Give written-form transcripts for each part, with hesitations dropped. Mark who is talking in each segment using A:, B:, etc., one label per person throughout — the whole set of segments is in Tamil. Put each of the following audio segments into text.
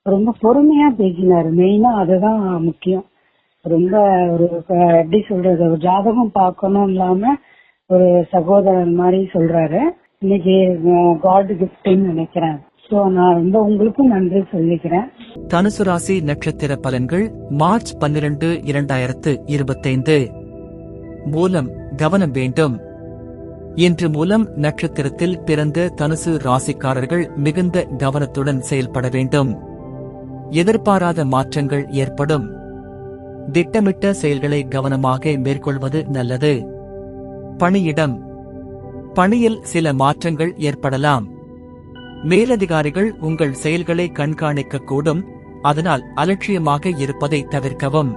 A: ரொம்ப பொறுமையா பேசினாரு. மெயினா அதுதான் முக்கியம். ரொம்ப ஒரு எப்படி சொல்றது, ஒரு ஜாதகம் பார்க்கணும் இல்லாம ஒரு சகோதரன் மாதிரி சொல்றாரு. இன்னைக்கு காட் கிஃப்ட்னு நினைக்கிறேன். சோ நான் ரொம்ப உங்களுக்கும் நன்றி சொல்லிக்கிறேன்.
B: தனுசு ராசி நட்சத்திர பலன்கள் மார்ச் 12, 2025. மூலம் கவனம் வேண்டும். இன்று மூலம் நட்சத்திரத்தில் பிறந்த தனுசு ராசிக்காரர்கள் மிகுந்த கவனத்துடன் செயல்பட வேண்டும். எதிர்பாராத மாற்றங்கள் ஏற்படும். திட்டமிட்ட செயல்களை கவனமாக மேற்கொள்வது நல்லது. பணியிடம். பணியில் சில மாற்றங்கள் ஏற்படலாம். மேலதிகாரிகள் உங்கள் செயல்களை கண்காணிக்கக்கூடும். அதனால் அலட்சியமாக இருப்பதை தவிர்க்கவும்.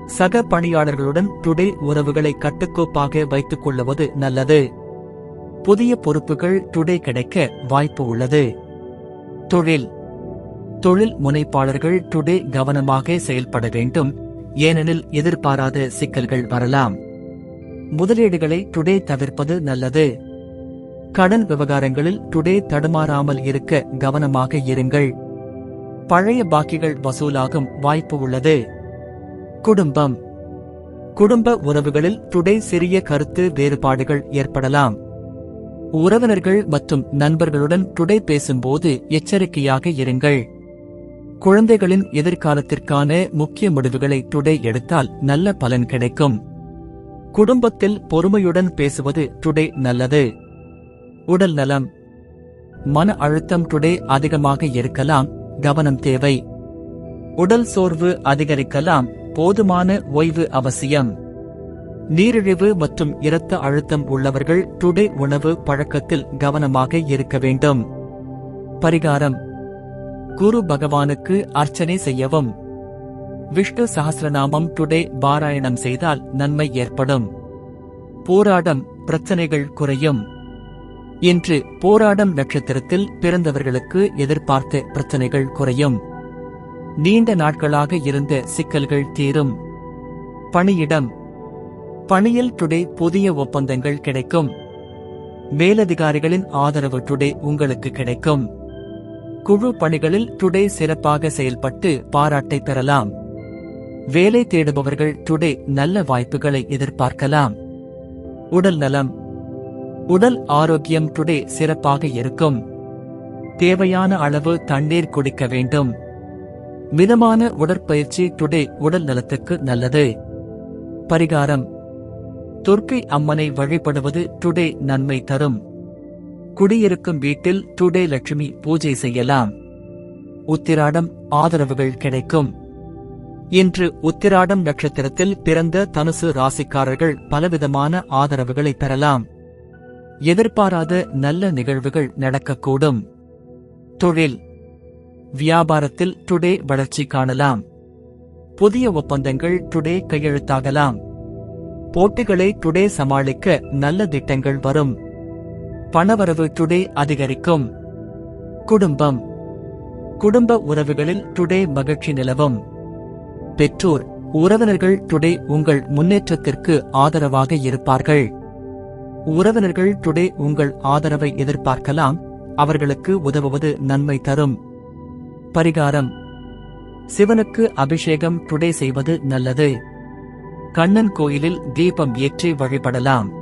B: சக பணியாளர்களுடன் டுடே உறவுகளை கட்டுக்கோப்பாக வைத்துக் கொள்வது நல்லது. புதிய பொறுப்புகள் டுடே கிடைக்க வாய்ப்பு உள்ளது. தொழில். தொழில் முனைப்பாளர்கள் டுடே கவனமாக செயல்பட வேண்டும். ஏனெனில் எதிர்பாராத சிக்கல்கள் வரலாம். முதலீடுகளை டுடே தவிர்ப்பது நல்லது. கடன் விவகாரங்களில் டுடே தடுமாறாமல் இருக்க கவனமாக இருங்கள். பழைய பாக்கிகள் வசூலாகும் வாய்ப்பு உள்ளது. குடும்பம். குடும்ப உறவுகளில் டுடே சிறிய கருத்து வேறுபாடுகள் ஏற்படலாம். உறவினர்கள் மற்றும் நண்பர்களுடன் டுடே பேசும்போது எச்சரிக்கையாக இருங்கள். குழந்தைகளின் எதிர்காலத்திற்கான முக்கிய முடிவுகளை டுடே எடுத்தால் நல்ல பலன் கிடைக்கும். குடும்பத்தில் பொறுமையுடன் பேசுவது டுடே நல்லது. உடல் நலம். மன அழுத்தம் டுடே அதிகமாக இருக்கலாம். கவனம் தேவை. உடல் சோர்வு அதிகரிக்கலாம். போதுமான ஓய்வு அவசியம். நீரிழிவு மற்றும் இரத்த அழுத்தம் உள்ளவர்கள் டுடே உணவு பழக்கத்தில் கவனமாக இருக்க வேண்டும். பரிகாரம். குரு பகவானுக்கு அர்ச்சனை செய்யவும். விஷ்ணு சஹஸ்ரநாமம் டுடே பாராயணம் செய்தால் நன்மை ஏற்படும். போராடம். பிரச்சனைகள் குறையும். இன்று போராடம் நட்சத்திரத்தில் பிறந்தவர்களுக்கு எதிர்பார்த்த பிரச்சனைகள் குறையும். நீண்ட நாட்களாக இருந்த சிக்கல்கள் தீரும். பணியிடம். பணியில் டுடே புதிய ஒப்பந்தங்கள் கிடைக்கும். மேலதிகாரிகளின் ஆதரவு டுடே உங்களுக்கு கிடைக்கும். குழு பணிகளில் டுடே சிறப்பாக செயல்பட்டு பாராட்டை பெறலாம். வேலை தேடுபவர்கள் டுடே நல்ல வாய்ப்புகளை எதிர்பார்க்கலாம். உடல் நலம். உடல் ஆரோக்கியம் டுடே சிறப்பாக இருக்கும். தேவையான அளவு தண்ணீர் குடிக்க வேண்டும். மிதமான உடற்பயிற்சி டுடே உடல் நலத்துக்கு நல்லது. பரிகாரம். துர்க்கை அம்மனை வழிபடுவது டுடே நன்மை தரும். குடியிருக்கும் வீட்டில் டுடே லட்சுமி பூஜை செய்யலாம். உத்திராடம். ஆதரவுகள் கிடைக்கும். இன்று உத்திராடம் நட்சத்திரத்தில் பிறந்த தனுசு ராசிக்காரர்கள் பலவிதமான ஆதரவுகளை பெறலாம். எதிர்பாராத நல்ல நிகழ்வுகள் நடக்கக்கூடும். தொழில். வியாபாரத்தில் டுடே வளர்ச்சி காணலாம். புதிய ஒப்பந்தங்கள் டுடே கையெழுத்தாகலாம். போட்டிகளை டுடே சமாளிக்க நல்ல திட்டங்கள் வரும். பணவரவு டுடே அதிகரிக்கும். குடும்பம். குடும்ப உறவுகளில் டுடே மகிழ்ச்சி நிலவும். பெற்றோர் உறவினர்கள் டுடே உங்கள் முன்னேற்றத்திற்கு ஆதரவாக இருப்பார்கள். உறவினர்கள் டுடே உங்கள் ஆதரவை எதிர்பார்க்கலாம். அவர்களுக்கு உதவுவது நன்மை தரும். பரிகாரம். சிவனுக்கு அபிஷேகம் டுடே செய்வது நல்லது. கண்ணன் கோயிலில் தீபம் ஏற்றி வழிபடலாம்.